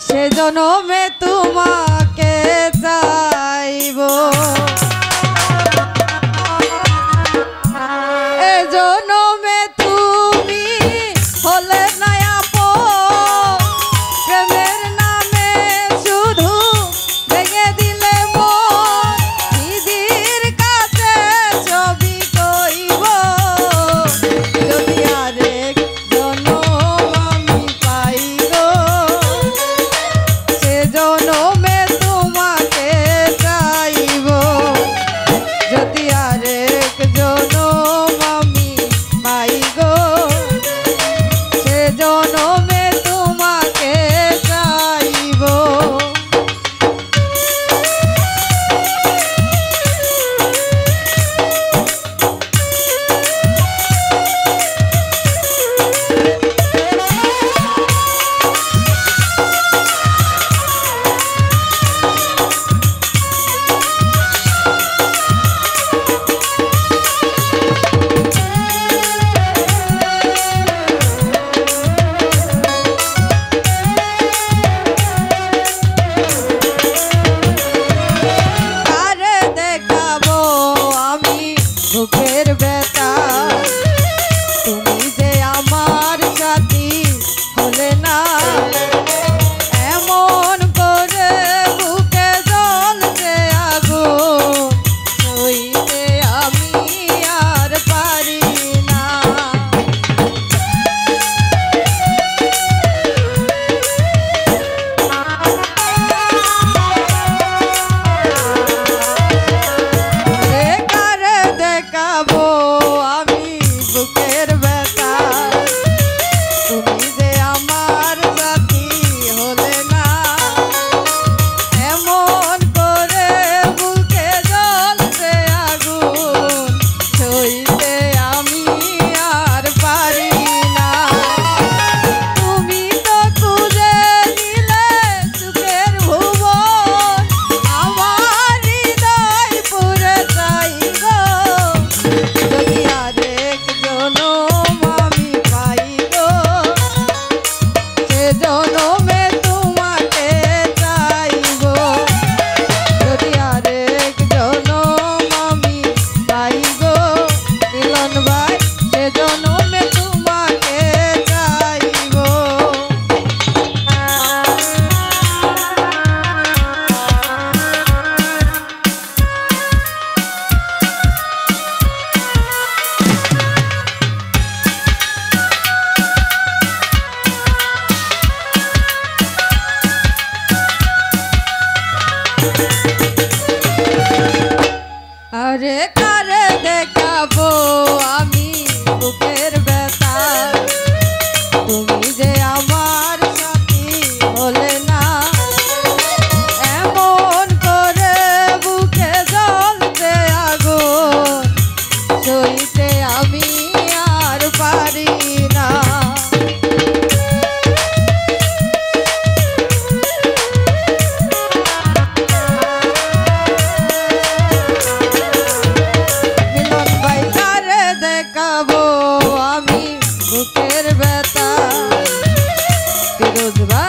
সে জনমে তোমাকে চাইবো এ জনমে তুমি হলে না আপন প্রেমের নামে শুধু ভেঙে দিলে মন দিদির কাছে ছবি কইব যদি আরেক জনম আমি পাই গো সে জনমে তোমাকে চাইব যদি আরেক জনম আমি পাই গো সে জনমে তোমাকে চাইব বুকের ব্যথা তুমি যে আমার সাথী হলে না এমন করে বুকে জ্বলছে আগুন সইতে আমি আর পারি না দেখাবো আমি বুকের ব্যথা তুমি যে আমার সাথী হলে না এমন করে বুকে জ্বলছে আগুন সইতে আমি আর পারি না তুমি তো খুঁজে নিলে সুখের ভুবন আমার হৃদয় পুরে চাই গো যদি আরেক জনম আমি পাই গো সে জনমে তোমাকে চাইব যদি আরেক জনম আমি পাই গো মিলন ভাই সে জনমে তোমাকে চাইব আরে কারে দেখাবো আমি বুকের ব্যথা তুমি যে আমার সাথী হলে না এমন করে বুকে জ্বলছে আগুন সইতে আমি আর পারি না দেখাবো আমি বুকের ব্যথা ফিরোজ ভাই।